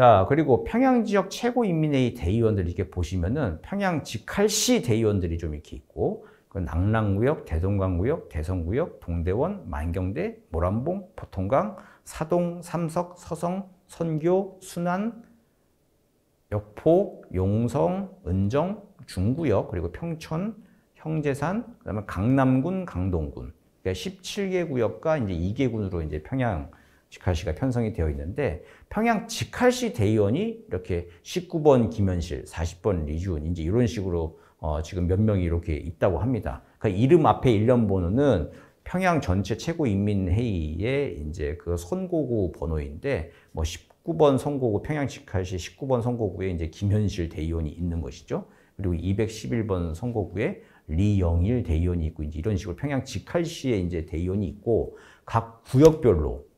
자, 그리고 평양 지역 최고인민회의 대의원들 이렇게 보시면은 평양 직할시 대의원들이 좀 이렇게 있고, 그 낙랑구역, 대동강구역, 대성구역, 동대원, 만경대, 모란봉, 보통강, 사동, 삼석, 서성, 선교, 순안, 역포, 용성, 은정, 중구역, 그리고 평촌, 형제산, 그다음에 강남군, 강동군. 그러니까 17개 구역과 이제 2개 군으로 이제 평양 직할시가 편성이 되어 있는데, 평양 직할시 대의원이 이렇게 19번 김현실, 40번 리주은, 이제 이런 식으로 지금 몇 명이 이렇게 있다고 합니다. 그러니까 이름 앞에 1년 번호는 평양 전체 최고인민회의의 이제 그 선거구 번호인데, 뭐 19번 선거구, 평양 직할시 19번 선거구에 이제 김현실 대의원이 있는 것이죠. 그리고 211번 선거구에 리영일 대의원이 있고, 이제 이런 식으로 평양 직할시에 이제 대의원이 있고, 각 구역별로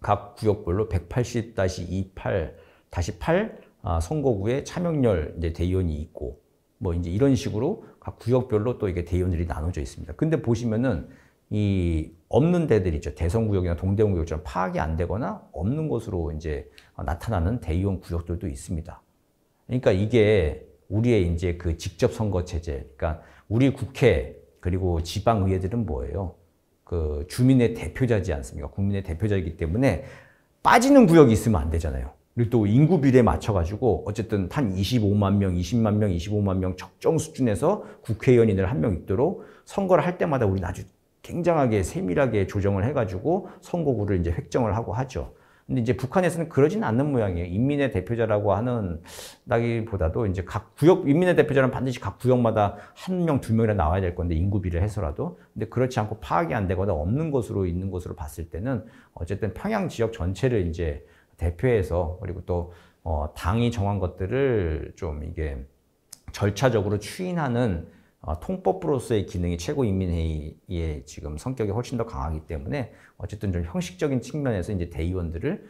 180-28-8 선거구에 차명렬 이제 대의원이 있고, 뭐 이제 이런 식으로 각 구역별로 또 이게 대의원들이 나눠져 있습니다. 근데 보시면은 이 없는 데들 있죠. 대성구역이나 동대문구역처럼 파악이 안 되거나 없는 것으로 이제 나타나는 대의원 구역들도 있습니다. 그러니까 이게 우리의 이제 그 직접 선거 체제, 그러니까 우리 국회 그리고 지방의회들은 뭐예요? 그 주민의 대표자지 않습니까? 국민의 대표자이기 때문에 빠지는 구역이 있으면 안 되잖아요. 그리고 또 인구 비례에 맞춰가지고 어쨌든 한 25만 명, 20만 명, 25만 명 적정 수준에서 국회의원인을 한 명 있도록 선거를 할 때마다 우리는 아주 굉장하게 세밀하게 조정을 해가지고 선거구를 이제 획정을 하고 하죠. 근데 이제 북한에서는 그러지는 않는 모양이에요. 인민의 대표자라고 하는 나기보다도 이제 각 구역, 인민의 대표자는 반드시 각 구역마다 한 명, 두 명이나 나와야 될 건데, 인구비를 해서라도. 근데 그렇지 않고 파악이 안 되거나 없는 것으로 있는 것으로 봤을 때는 어쨌든 평양 지역 전체를 이제 대표해서, 그리고 또 당이 정한 것들을 좀 이게 절차적으로 추인하는 통법부로서의 기능이 최고인민회의의 지금 성격이 훨씬 더 강하기 때문에 어쨌든 좀 형식적인 측면에서 이제 대의원들을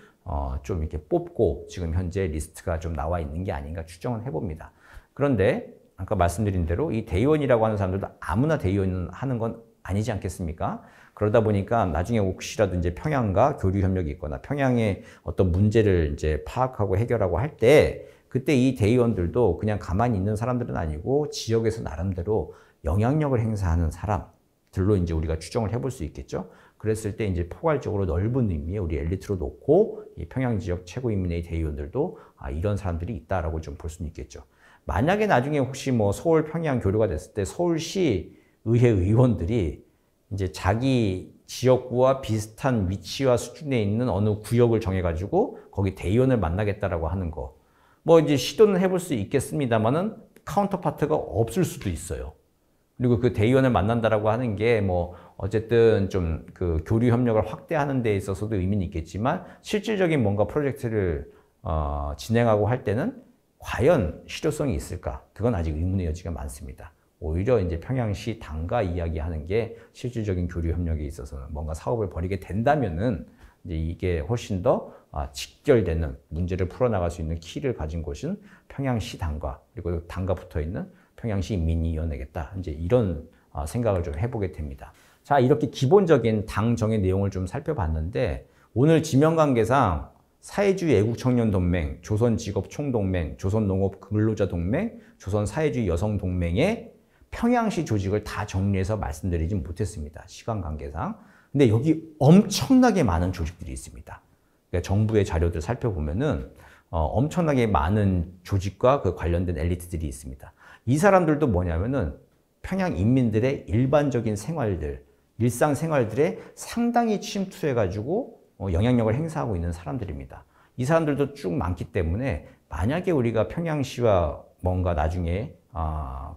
좀 이렇게 뽑고 지금 현재 리스트가 좀 나와 있는 게 아닌가 추정을 해봅니다. 그런데 아까 말씀드린 대로 이 대의원이라고 하는 사람들도 아무나 대의원 하는 건 아니지 않겠습니까? 그러다 보니까 나중에 혹시라도 이제 평양과 교류 협력이 있거나 평양의 어떤 문제를 이제 파악하고 해결하고 할 때, 그때 이 대의원들도 그냥 가만히 있는 사람들은 아니고 지역에서 나름대로 영향력을 행사하는 사람들로 이제 우리가 추정을 해볼 수 있겠죠. 그랬을 때 이제 포괄적으로 넓은 의미의 우리 엘리트로 놓고 이 평양 지역 최고인민회의 대의원들도 이런 사람들이 있다라고 좀 볼 수는 있겠죠. 만약에 나중에 혹시 뭐 서울 평양 교류가 됐을 때 서울시 의회 의원들이 이제 자기 지역구와 비슷한 위치와 수준에 있는 어느 구역을 정해가지고 거기 대의원을 만나겠다라고 하는 거, 뭐 이제 시도는 해볼 수 있겠습니다만은 카운터파트가 없을 수도 있어요. 그리고 그 대의원을 만난다라고 하는 게 뭐 어쨌든 좀 그 교류 협력을 확대하는 데 있어서도 의미는 있겠지만, 실질적인 뭔가 프로젝트를 진행하고 할 때는 과연 실효성이 있을까? 그건 아직 의문의 여지가 많습니다. 오히려 이제 평양시 당과 이야기하는 게 실질적인 교류 협력에 있어서는 뭔가 사업을 벌이게 된다면은 이제 이게 훨씬 더 직결되는, 문제를 풀어나갈 수 있는 키를 가진 곳은 평양시 당과, 그리고 당과 붙어 있는 평양시 민의위원회겠다. 이제 이런 생각을 좀 해보게 됩니다. 자, 이렇게 기본적인 당 정의 내용을 좀 살펴봤는데, 오늘 지명관계상 사회주의 애국청년동맹, 조선직업총동맹, 조선농업근로자동맹, 조선사회주의 여성동맹의 평양시 조직을 다 정리해서 말씀드리진 못했습니다. 시간 관계상. 근데 여기 엄청나게 많은 조직들이 있습니다. 그러니까 정부의 자료들 살펴보면은 엄청나게 많은 조직과 그 관련된 엘리트들이 있습니다. 이 사람들도 뭐냐면은 평양 인민들의 일반적인 생활들, 일상생활들에 상당히 침투해가지고 영향력을 행사하고 있는 사람들입니다. 이 사람들도 쭉 많기 때문에 만약에 우리가 평양시와 뭔가 나중에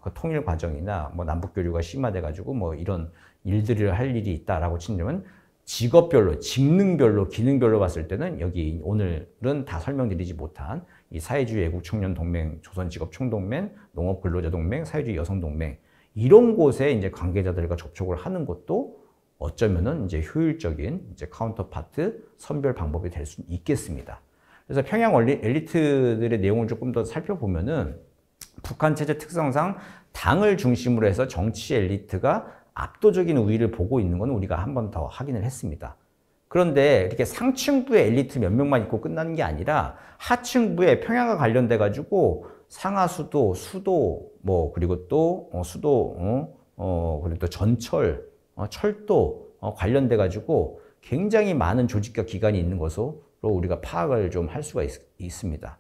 그 통일 과정이나 뭐 남북교류가 심화돼가지고 뭐 이런 일들을 할 일이 있다라고 치면 직업별로, 직능별로, 기능별로 봤을 때는 여기 오늘은 다 설명드리지 못한 이 사회주의 애국청년동맹, 조선직업총동맹, 농업근로자동맹, 사회주의 여성동맹, 이런 곳에 이제 관계자들과 접촉을 하는 것도 어쩌면은 이제 효율적인 이제 카운터파트 선별 방법이 될 수 있겠습니다. 그래서 평양 엘리트들의 내용을 조금 더 살펴보면은 북한 체제 특성상 당을 중심으로 해서 정치 엘리트가 압도적인 우위를 보고 있는 건 우리가 한 번 더 확인을 했습니다. 그런데 이렇게 상층부에 엘리트 몇 명만 있고 끝나는 게 아니라 하층부에 평양과 관련돼 가지고 상하수도, 수도, 뭐 그리고 또 수도, 그리고 또 전철, 철도 관련돼 가지고 굉장히 많은 조직과 기관이 있는 것으로 우리가 파악을 좀 할 수가 있습니다.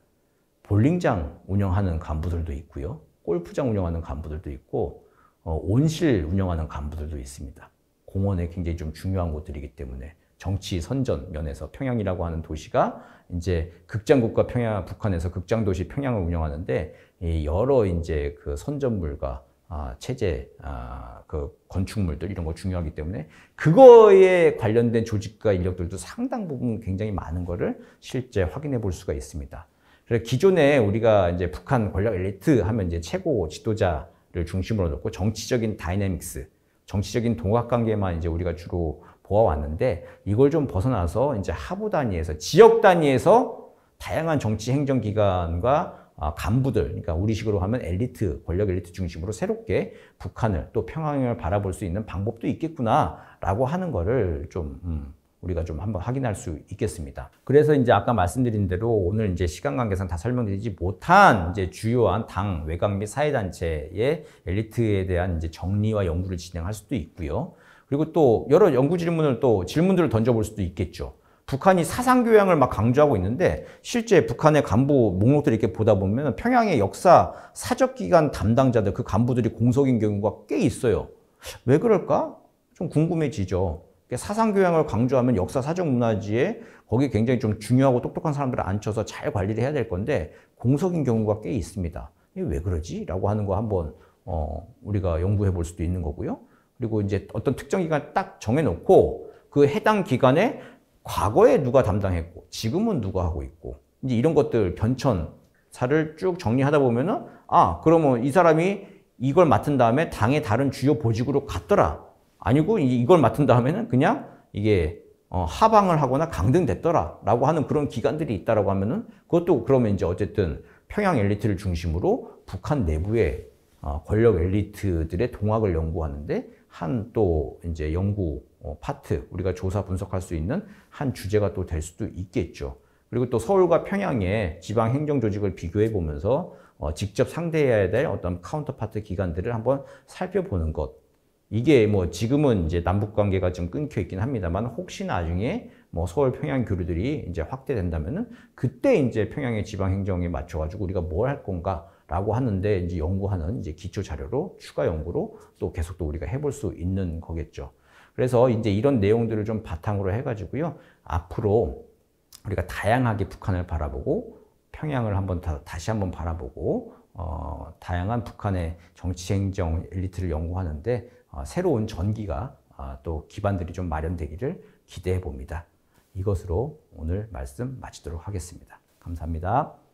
볼링장 운영하는 간부들도 있고요. 골프장 운영하는 간부들도 있고, 온실 운영하는 간부들도 있습니다. 공원에 굉장히 좀 중요한 곳들이기 때문에 정치 선전 면에서 평양이라고 하는 도시가 이제 극장국가 평양, 북한에서 극장도시 평양을 운영하는데 여러 이제 그 선전물과 체제, 그 건축물들 이런 거 중요하기 때문에 그거에 관련된 조직과 인력들도 상당 부분 굉장히 많은 거를 실제 확인해 볼 수가 있습니다. 그래서 기존에 우리가 이제 북한 권력 엘리트 하면 이제 최고 지도자를 중심으로 놓고 정치적인 다이내믹스, 정치적인 동학관계만 이제 우리가 주로 보아왔는데 이걸 좀 벗어나서 이제 하부 단위에서, 지역 단위에서 다양한 정치 행정기관과 간부들, 그러니까 우리식으로 하면 엘리트, 권력 엘리트 중심으로 새롭게 북한을 또 평양을 바라볼 수 있는 방법도 있겠구나라고 하는 거를 좀 우리가 좀 한번 확인할 수 있겠습니다. 그래서 이제 아까 말씀드린 대로 오늘 이제 시간 관계상 다 설명드리지 못한 이제 주요한 당, 외곽 및 사회단체의 엘리트에 대한 이제 정리와 연구를 진행할 수도 있고요. 그리고 또 여러 연구 질문들을 던져볼 수도 있겠죠. 북한이 사상교양을 막 강조하고 있는데 실제 북한의 간부 목록들을 이렇게 보다 보면 평양의 역사 사적기관 담당자들, 그 간부들이 공석인 경우가 꽤 있어요. 왜 그럴까? 좀 궁금해지죠. 사상교양을 강조하면 역사 사적 문화지에 거기 굉장히 좀 중요하고 똑똑한 사람들을 앉혀서 잘 관리를 해야 될 건데 공석인 경우가 꽤 있습니다. 이게 왜 그러지? 라고 하는 거 한번 우리가 연구해 볼 수도 있는 거고요. 그리고 이제 어떤 특정 기간 딱 정해놓고 그 해당 기간에 과거에 누가 담당했고 지금은 누가 하고 있고 이제 이런 것들 변천사를 쭉 정리하다 보면은 그러면 이 사람이 이걸 맡은 다음에 당의 다른 주요 보직으로 갔더라. 아니고 이걸 맡은 다음에는 그냥 이게 하방을 하거나 강등됐더라 라고 하는 그런 기관들이 있다라고 하면은 그것도 그러면 이제 어쨌든 평양 엘리트를 중심으로 북한 내부의 권력 엘리트들의 동학을 연구하는데 한 또 이제 연구 파트, 우리가 조사 분석할 수 있는 한 주제가 또 될 수도 있겠죠. 그리고 또 서울과 평양의 지방 행정 조직을 비교해 보면서 직접 상대해야 될 어떤 카운터파트 기관들을 한번 살펴보는 것. 이게 뭐 지금은 이제 남북 관계가 좀 끊겨 있긴 합니다만 혹시 나중에 뭐 서울 평양 교류들이 이제 확대된다면은 그때 이제 평양의 지방 행정에 맞춰 가지고 우리가 뭘 할 건가라고 하는데 이제 연구하는 이제 기초 자료로 추가 연구로 또 계속 또 우리가 해볼 수 있는 거겠죠. 그래서 이제 이런 내용들을 좀 바탕으로 해 가지고요. 앞으로 우리가 다양하게 북한을 바라보고 평양을 다시 한번 바라보고 다양한 북한의 정치 행정 엘리트를 연구하는데 새로운 전기가 또 기반들이 좀 마련되기를 기대해 봅니다. 이것으로 오늘 말씀 마치도록 하겠습니다. 감사합니다.